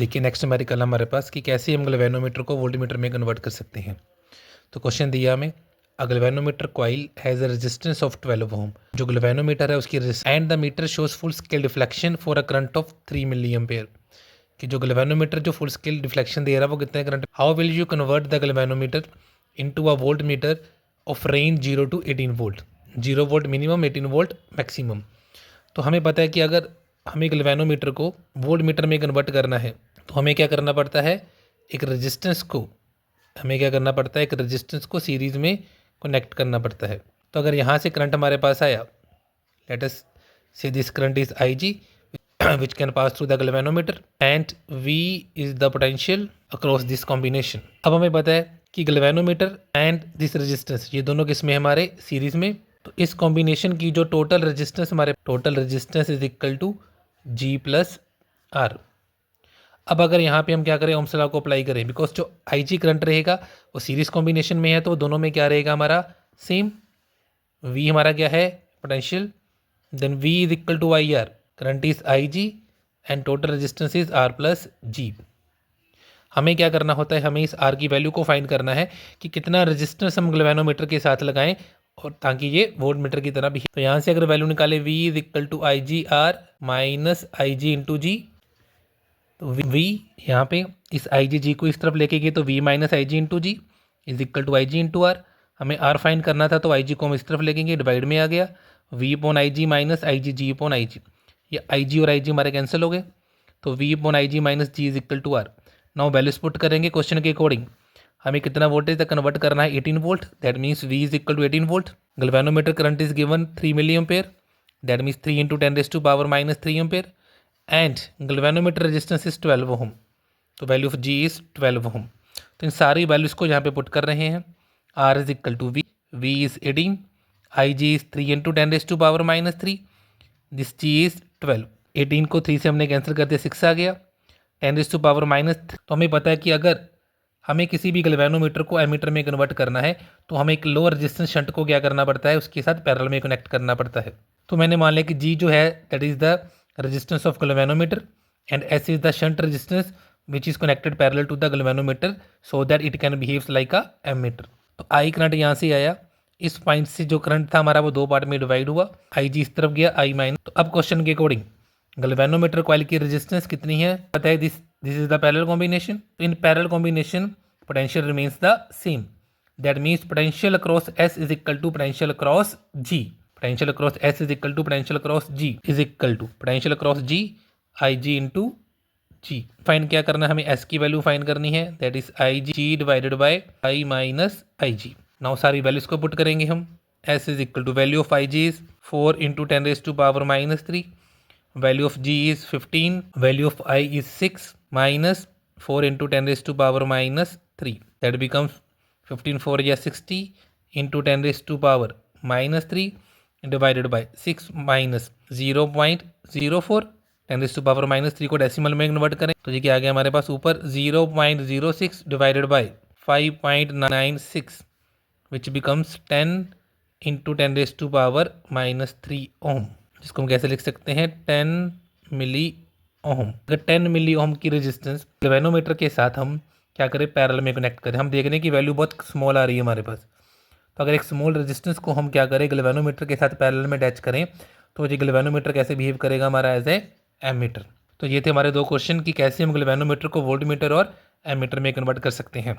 देखिए नेक्स्ट हमारी कल हमारे पास कि कैसे हम गैल्वेनोमीटर को वोल्टमीटर में कन्वर्ट कर सकते हैं। तो क्वेश्चन दिया हमें a galvanometer coil has a resistance of 12 ohm. जो गैल्वेनोमीटर है उसकी and the meter shows full scale deflection for a current of 3 milliampere. कि जो गैल्वेनोमीटर जो फुल स्केल डिफ्लेक्शन दे रहा है वो कितने current. How will you convert the galvanometer into a volt meter of range 0 to 18 volt. 0 volt minimum, 18 volt maximum. तो हमें पता है कि अगर हमें गैल्वेनोमीटर को वोल्ट मीटर में कन्वर्ट करना है तो हमें क्या करना पड़ता है, एक रेजिस्टेंस को सीरीज़ में कनेक्ट करना पड़ता है। तो अगर यहाँ से करंट हमारे पास आया, let us say this current is I G which can pass through the galvanometer and V is the potential across this combination. अब हमें पता है कि गैल्वेनोमीटर एंड दिस रेजिस्टेंस ये दोनों किसमें हमारे सीरीज़ में। तो इस कॉम्बिनेशन की जो total resistance is equal to G plus R. अब अगर यहाँ पे हम क्या करें, ओम्स लॉ को अप्लाई करें, बिकॉज जो आई जी करंट रहेगा वो सीरीज कॉम्बिनेशन में है तो दोनों में क्या रहेगा हमारा सेम। वी हमारा क्या है potential, then V is equal to I R, current is I G and total resistance is R plus G. हमें क्या करना होता है, हमें इस आर की वैल्यू को फाइंड करना है कि कितना रेजिस्टेंस हम गैल्वेनोमीटर के साथ लगाएं और ताकि ये वोल्ट मीटर की तरह भी। तो यहाँ से अगर वैल्यू निकाले V is equal to I G R minus I G into G, तो वी यहाँ पे इस आई जी को इस तरफ लेके गए तो V minus I G into G is equal to I G into R. हमें आर फाइंड करना था तो आई जी को हम इस तरफ लेके गए, डिवाइड में आ गया V upon I G minus I G upon I G. ये आई जी और आई जी हमारे कैंसिल हो गए तो V upon I G minus G is equal to R. Now values put करेंगे क्वेश्चन के अकॉर्डिंग। हमें कितना वोल्टेज तक कन्वर्ट करना है, 18 volt, that means V is equal to 18 volt. Galvanometer current is given 3 milliampere, that means 3 into 10⁻³ ampere and galvanometer resistance is 12 ohm. तो value of G is 12 ohm. तो इन सारी values को यहाँ पे पुट कर रहे हैं। R is equal to V is 18, I G is 3 into 10⁻³ this G is 12। 18 को 3 से हमने कैंसिल कर दिया, 6 आ गया, 10⁻⁻। तो हमें पता है कि अगर हमें किसी भी गैल्वेनोमीटर को एमीटर में कन्वर्ट करना है तो हमें एक लोअर रेजिस्टेंस शंट को क्या करना पड़ता है, उसके साथ पैरेलल में कनेक्ट करना पड़ता है। तो मैंने मान लिया कि जी जो है that is the resistance of galvanometer and S is the shunt resistance which is connected parallel to the galvanometer so that it can behaves like a ammeter. तो आई करंट यहाँ से आया, इस पॉइंट से जो current था हमारा वो दो पार्ट में डिवाइड हुआ, आई जी इस तरफ गया, आई माइनस। तो अब क्वेश्चन के अकॉर्डिंग गैल्वेनोमीटर कॉइल की रेजिस्टेंस कितनी है पता है, this is the parallel combination. In parallel combination potential remains the same, that means potential across S is equal to potential across G. Potential across S is equal to potential across G is equal to potential across G I G into G. Find क्या करना है, हमें S की value find करनी है, that is I G divided by I minus I G. Now सारी values को put करेंगे हम। S is equal to value of I G is 4 into 10⁻³ value of g is 15, value of I is 6 minus 4 into 10⁻³ that becomes 15 4 या 60 into 10⁻³ divided by 6 minus 0.04। 10⁻³ को decimal में convert करें तो ये क्या आ गया हमारे पास ऊपर 0.06 divided by 5.96 which becomes 10 into 10⁻³ ओम, जिसको हम कैसे लिख सकते हैं 10 मिली ओम। अगर 10 मिली ओम की रेजिस्टेंस गैल्वेनोमीटर के साथ हम क्या करें पैरेलल में कनेक्ट करें, हम देख रहे हैं कि वैल्यू बहुत स्मॉल आ रही है हमारे पास। तो अगर एक स्मॉल रेजिस्टेंस को हम क्या करें गैल्वेनोमीटर के साथ पैरेलल में अटैच करें तो ये गैल्वेनोमीटर कैसे बिहेव करेगा हमारा एज ए एमीटर। तो ये थे हमारे दो क्वेश्चन कि कैसे हम गैल्वेनोमीटर को वोल्टमीटर और एमीटर में कन्वर्ट कर सकते हैं।